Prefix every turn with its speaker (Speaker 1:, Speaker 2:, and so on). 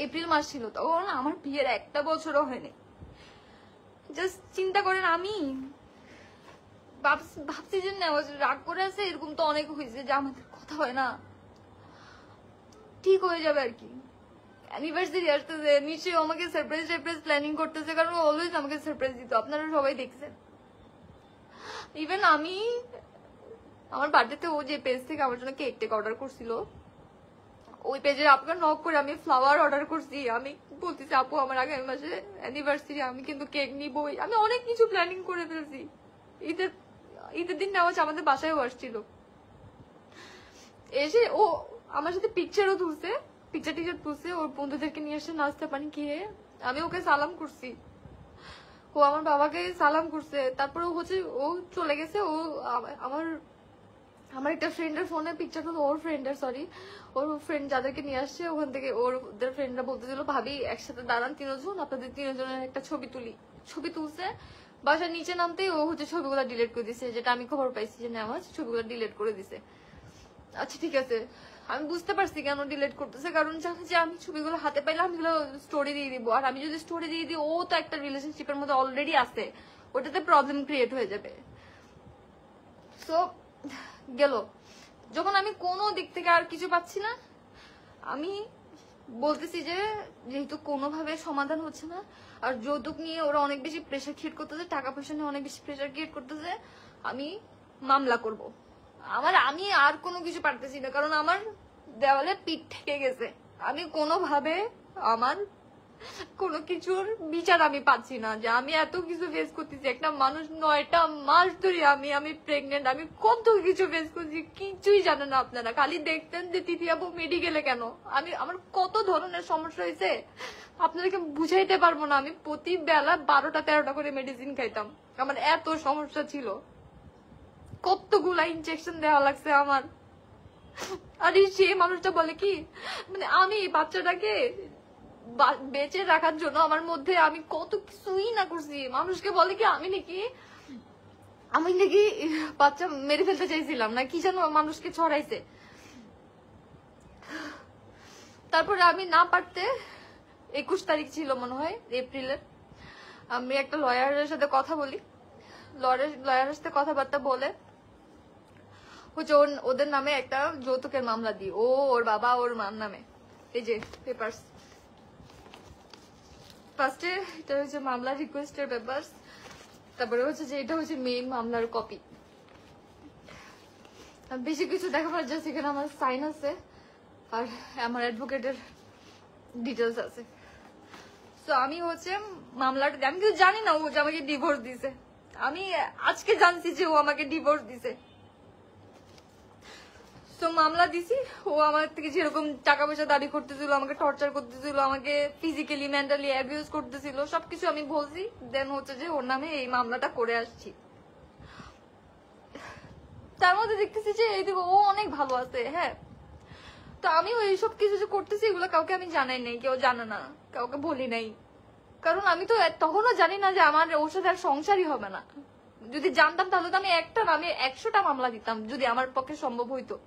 Speaker 1: April মাস ছিল, তখন আমার বিয়ের 1টা বছরও হয়নি। জাস্ট চিন্তা করেন, আমি ভাবছি যে রাগ করে আছে, এরকম তো অনেক হয়েছে যে আমাদের কথা হয় না, ঠিক হয়ে যাবে আর কি। অ্যানিভার্সারি আসতেছে, নিশ্চয়ই আমাকে সারপ্রাইজ প্ল্যানিং করতেছে, কারণ অলওয়েজ আমাকে সারপ্রাইজ দিত, আপনারা সবাই দেখছেন। ইভেন আমি আমার বার্থডেতে ও যে পেজ থেকে আমার জন্য কেক টেক অর্ডার করছিল, ওই পেজের আপনার নক করে আমি ফ্লাওয়ার অর্ডার করছি। আমি বলতেছি আপু আমার আগামী মাসে অ্যানিভার্সারি, আমি কিন্তু কেক নিবই। আমি অনেক কিছু প্ল্যানিং করে ফেলছি। ঈদের দিন নেওয়া আমাদের বাসায়ও আসছিল, এসে ও আমার সাথে পিকচারও তুলছে, পিকচার টিকচার তুলছে, ওর বন্ধুদেরকে নিয়ে এসে নাস্তা পানি খেয়ে আমি ওকে সালাম করছি, ও আমার বাবাকে সালাম করছে। তারপরে হচ্ছে ও চলে গেছে, ও আমার একটা ফ্রেন্ডের ফোনে পিকচার তুলো, ওর ফ্রেন্ডের ওর ফ্রেন্ড যাদেরকে নিয়ে আসছে ওখান থেকে ওদের ফ্রেন্ডরা বলতেছিল ভাবি একসাথে দাঁড়ান 3 জন, আপনাদের 3 জনের একটা ছবি তুলি। ছবি তুলছে, বাসার নিচে নামতেই ও হচ্ছে ছবিগুলো ডিলিট করে দিছে, যেটা আমি খবর পাইছি যে নেওয়া ছবিগুলো ডিলিট করে দিছে। আচ্ছা ঠিক আছে, আমি বুঝতে পারছি কেন ডিলিট করতেছে, কারণ জানি যে আমি ছবিগুলো হাতে পাইলে আমি স্টোরি দিয়ে দিব, আর আমি যদি স্টোরি দিয়ে দিই, ও তো একটা রিলেশনশিপের মধ্যে অলরেডি আছে, ওটাতে প্রবলেম ক্রিয়েট হয়ে যাবে। সো গেল, যখন আমি কোনো দিক থেকে আর কিছু পাচ্ছি না, আমি বলতেছি যে যেহেতু কোনোভাবে সমাধান হচ্ছে না, আর যৌতুক নিয়ে ওরা অনেক বেশি প্রেশার ক্রিয়েট করতেছে, টাকা পয়সা নিয়ে অনেক বেশি প্রেশার ক্রিয়েট করতেছে, আমি মামলা করব। আমি আর কোনো কিছু পারতেছি না, কারণ আমার দেওয়ালে পিঠ থেকে গেছে। আমি কোনোভাবে আমার কোনো কিছুর বিচার আমি পাচ্ছি না, যে আমি এত কিছু ফেস করতেছি। একটা মানুষ 9টা মাস ধরে আমি প্রেগনেন্ট, আমি কত কিছু ফেস করছি, কিছুই জানে না আপনারা। খালি দেখতেন যে তিথি আপু মেডিকেলে কেন, আমার কত ধরনের সমস্যা হয়েছে আপনাদেরকে বুঝাইতে পারবো না। আমি প্রতি বেলা 12টা-13টা করে মেডিসিন খাইতাম, আমার এত সমস্যা ছিল, কতগুলা ইনজেকশন দেওয়া লাগছে আমার। আর সেই মানুষটা বলে কি, মানে আমি বাচ্চাটাকে বেঁচে রাখার জন্য আমার মধ্যে আমি কত কিছুই না করছি। মানুষকে বলে কি আমি নাকি বাচ্চা মেরে ফেলতে চাইছিলাম না কি যেন মানুষকে ছড়াইছে। তারপরে আমি না পারতে 21 তারিখ ছিল মনে হয় এপ্রিলের, আমি একটা লয়ারের সাথে কথা বলি, লয়ারের সাথে কথাবার্তা বলে হচ্ছে ওদের নামে একটা যৌতুকের মামলা দিই, ওর বাবা ওর মার নামে। এই যে পেপারস, ফার্স্টে এটা হচ্ছে মামলা রিকোয়েস্টের পেপারস, তারপরে হচ্ছে যে এটা হচ্ছে মেইন মামলার কপি। বেশি কিছু দেখাবার যাচ্ছে, এখানে আমার সাইন আছে আর আমার অ্যাডভোকেটের ডিটেলস আছে। তো আমি হচ্ছে মামলাটা, আমি কিন্তু জানি না ও যে আমাকে ডিভোর্স দিছে, আমি আজকে জানছি যে ও আমাকে ডিভোর্স দিছে। তো মামলা দিছি, ও আমার থেকে যেরকম টাকা পয়সা দাবি করতেছিল, আমাকে টর্চার করতেছিল, আমাকে ফিজিক্যালি মেন্টালি অ্যাবিউজ করতেছিল, সবকিছু আমি বলছি। দেন হচ্ছে যে ওর নামে এই মামলাটা করে আসছি। তার মধ্যে দেখতেছি যে এইদিকে ও অনেক ভালো আছে, হ্যাঁ। তো আমি এইসব কিছু যে করতেছি এগুলো কাউকে আমি জানাই নাই, কেউ জানে না, কাউকে বলি নাই, কারণ আমি তো তখনও জানি না যে আমার ওর সাথে আর সংসারই হবে না। যদি জানতাম তাহলে তো আমি একটা না, আমি 100টা মামলা দিতাম যদি আমার পক্ষে সম্ভব হইতো।